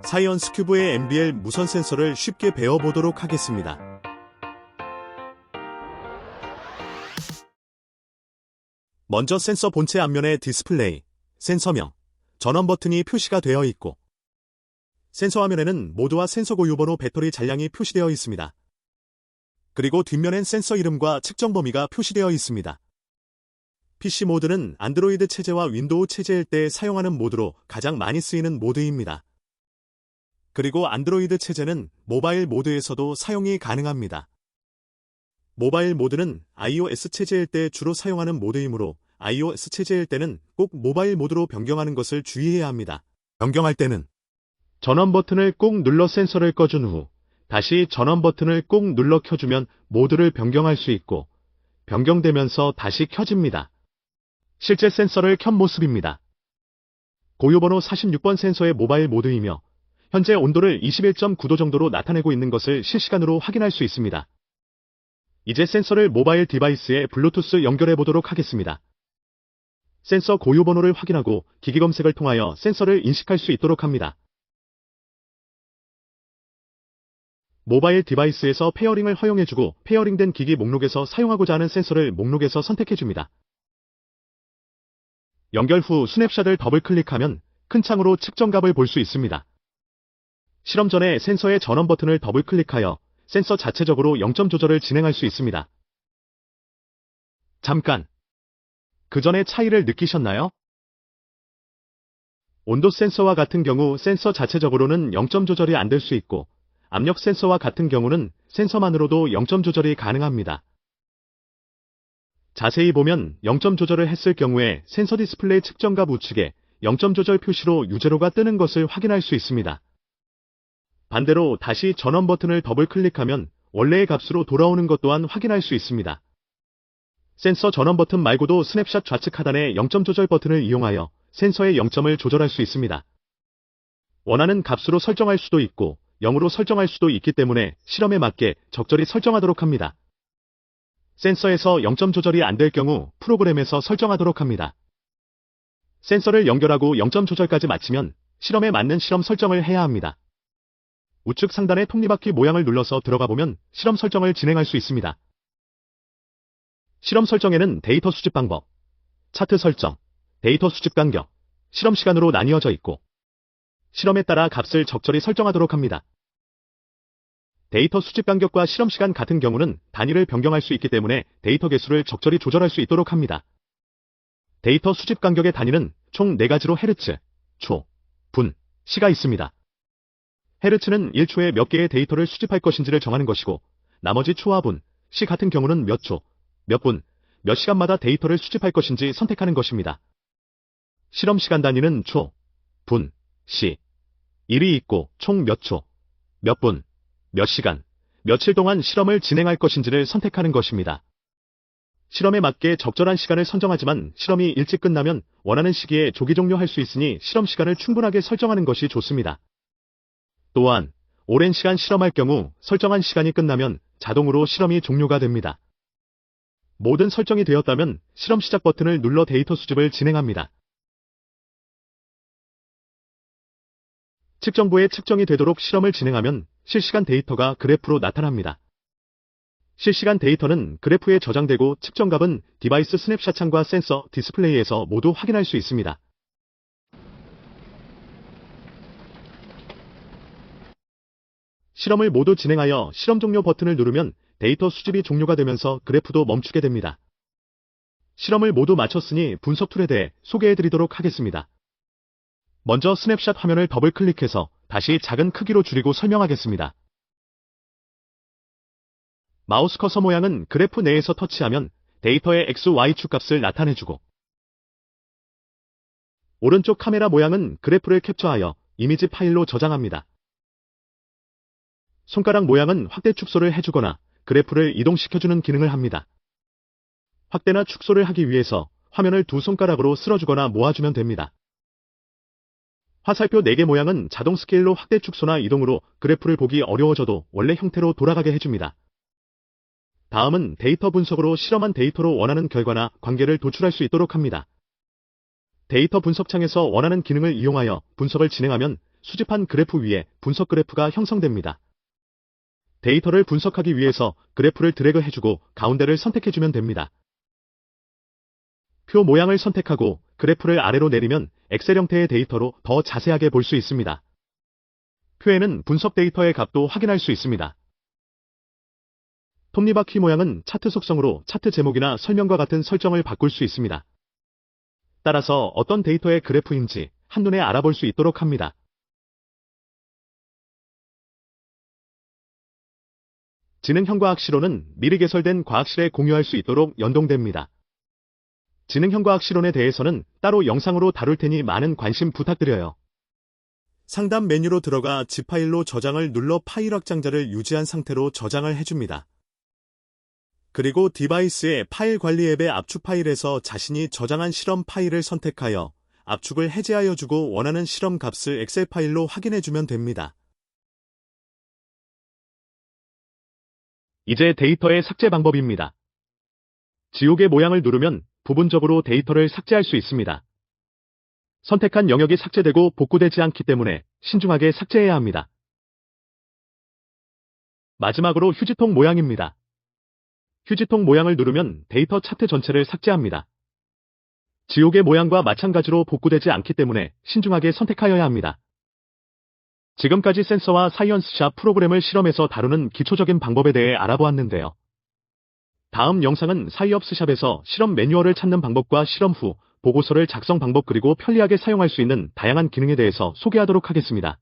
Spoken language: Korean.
사이언스 큐브의 MBL 무선 센서를 쉽게 배워보도록 하겠습니다. 먼저 센서 본체 앞면에 디스플레이, 센서명, 전원 버튼이 표시가 되어 있고 센서 화면에는 모드와 센서 고유번호 배터리 잔량이 표시되어 있습니다. 그리고 뒷면엔 센서 이름과 측정 범위가 표시되어 있습니다. PC 모드는 안드로이드 체제와 윈도우 체제일 때 사용하는 모드로 가장 많이 쓰이는 모드입니다. 그리고 안드로이드 체제는 모바일 모드에서도 사용이 가능합니다. 모바일 모드는 iOS 체제일 때 주로 사용하는 모드이므로 iOS 체제일 때는 꼭 모바일 모드로 변경하는 것을 주의해야 합니다. 변경할 때는 전원 버튼을 꼭 눌러 센서를 꺼준 후 다시 전원 버튼을 꼭 눌러 켜주면 모드를 변경할 수 있고 변경되면서 다시 켜집니다. 실제 센서를 켠 모습입니다. 고유번호 46번 센서의 모바일 모드이며 현재 온도를 21.9도 정도로 나타내고 있는 것을 실시간으로 확인할 수 있습니다. 이제 센서를 모바일 디바이스에 블루투스 연결해 보도록 하겠습니다. 센서 고유번호를 확인하고 기기 검색을 통하여 센서를 인식할 수 있도록 합니다. 모바일 디바이스에서 페어링을 허용해주고 페어링된 기기 목록에서 사용하고자 하는 센서를 목록에서 선택해줍니다. 연결 후 스냅샷을 더블 클릭하면 큰 창으로 측정값을 볼 수 있습니다. 실험 전에 센서의 전원 버튼을 더블 클릭하여 센서 자체적으로 0점 조절을 진행할 수 있습니다. 잠깐! 그 전에 차이를 느끼셨나요? 온도 센서와 같은 경우 센서 자체적으로는 0점 조절이 안 될 수 있고 압력 센서와 같은 경우는 센서만으로도 0점 조절이 가능합니다. 자세히 보면 0점 조절을 했을 경우에 센서 디스플레이 측정값 우측에 0점 조절 표시로 유제로가 뜨는 것을 확인할 수 있습니다. 반대로 다시 전원 버튼을 더블 클릭하면 원래의 값으로 돌아오는 것 또한 확인할 수 있습니다. 센서 전원 버튼 말고도 스냅샷 좌측 하단의 0점 조절 버튼을 이용하여 센서의 0점을 조절할 수 있습니다. 원하는 값으로 설정할 수도 있고 0으로 설정할 수도 있기 때문에 실험에 맞게 적절히 설정하도록 합니다. 센서에서 0점 조절이 안 될 경우 프로그램에서 설정하도록 합니다. 센서를 연결하고 0점 조절까지 마치면 실험에 맞는 실험 설정을 해야 합니다. 우측 상단의 톱니바퀴 모양을 눌러서 들어가 보면 실험 설정을 진행할 수 있습니다. 실험 설정에는 데이터 수집 방법, 차트 설정, 데이터 수집 간격, 실험 시간으로 나뉘어져 있고 실험에 따라 값을 적절히 설정하도록 합니다. 데이터 수집 간격과 실험 시간 같은 경우는 단위를 변경할 수 있기 때문에 데이터 개수를 적절히 조절할 수 있도록 합니다. 데이터 수집 간격의 단위는 총 4가지로 헤르츠, 초, 분, 시가 있습니다. 헤르츠는 1초에 몇 개의 데이터를 수집할 것인지를 정하는 것이고 나머지 초와 분, 시 같은 경우는 몇 초, 몇 분, 몇 시간마다 데이터를 수집할 것인지 선택하는 것입니다. 실험 시간 단위는 초, 분, 시, 일이 있고 총 몇 초, 몇 분, 몇 시간, 며칠 동안 실험을 진행할 것인지를 선택하는 것입니다. 실험에 맞게 적절한 시간을 선정하지만 실험이 일찍 끝나면 원하는 시기에 조기 종료할 수 있으니 실험 시간을 충분하게 설정하는 것이 좋습니다. 또한 오랜 시간 실험할 경우 설정한 시간이 끝나면 자동으로 실험이 종료가 됩니다. 모든 설정이 되었다면 실험 시작 버튼을 눌러 데이터 수집을 진행합니다. 측정부에 측정이 되도록 실험을 진행하면 실시간 데이터가 그래프로 나타납니다. 실시간 데이터는 그래프에 저장되고 측정값은 디바이스 스냅샷 창과 센서, 디스플레이에서 모두 확인할 수 있습니다. 실험을 모두 진행하여 실험 종료 버튼을 누르면 데이터 수집이 종료가 되면서 그래프도 멈추게 됩니다. 실험을 모두 마쳤으니 분석 툴에 대해 소개해드리도록 하겠습니다. 먼저 스냅샷 화면을 더블 클릭해서 다시 작은 크기로 줄이고 설명하겠습니다. 마우스 커서 모양은 그래프 내에서 터치하면 데이터의 X, Y축 값을 나타내주고 오른쪽 카메라 모양은 그래프를 캡처하여 이미지 파일로 저장합니다. 손가락 모양은 확대 축소를 해주거나 그래프를 이동시켜주는 기능을 합니다. 확대나 축소를 하기 위해서 화면을 두 손가락으로 쓸어주거나 모아주면 됩니다. 화살표 4개 모양은 자동 스케일로 확대 축소나 이동으로 그래프를 보기 어려워져도 원래 형태로 돌아가게 해줍니다. 다음은 데이터 분석으로 실험한 데이터로 원하는 결과나 관계를 도출할 수 있도록 합니다. 데이터 분석창에서 원하는 기능을 이용하여 분석을 진행하면 수집한 그래프 위에 분석 그래프가 형성됩니다. 데이터를 분석하기 위해서 그래프를 드래그 해주고 가운데를 선택해주면 됩니다. 표 모양을 선택하고 그래프를 아래로 내리면 엑셀 형태의 데이터로 더 자세하게 볼 수 있습니다. 표에는 분석 데이터의 값도 확인할 수 있습니다. 톱니바퀴 모양은 차트 속성으로 차트 제목이나 설명과 같은 설정을 바꿀 수 있습니다. 따라서 어떤 데이터의 그래프인지 한눈에 알아볼 수 있도록 합니다. 지능형과학실론은 미리 개설된 과학실에 공유할 수 있도록 연동됩니다. 지능형과학실론에 대해서는 따로 영상으로 다룰 테니 많은 관심 부탁드려요. 상단 메뉴로 들어가 zip 파일로 저장을 눌러 파일 확장자를 유지한 상태로 저장을 해줍니다. 그리고 디바이스의 파일 관리 앱의 압축 파일에서 자신이 저장한 실험 파일을 선택하여 압축을 해제하여 주고 원하는 실험 값을 엑셀 파일로 확인해 주면 됩니다. 이제 데이터의 삭제 방법입니다. 지우개 모양을 누르면 부분적으로 데이터를 삭제할 수 있습니다. 선택한 영역이 삭제되고 복구되지 않기 때문에 신중하게 삭제해야 합니다. 마지막으로 휴지통 모양입니다. 휴지통 모양을 누르면 데이터 차트 전체를 삭제합니다. 지우개 모양과 마찬가지로 복구되지 않기 때문에 신중하게 선택하여야 합니다. 지금까지 센서와 사이언스샵 프로그램을 실험해서 다루는 기초적인 방법에 대해 알아보았는데요. 다음 영상은 사이언스샵에서 실험 매뉴얼을 찾는 방법과 실험 후 보고서를 작성 방법 그리고 편리하게 사용할 수 있는 다양한 기능에 대해서 소개하도록 하겠습니다.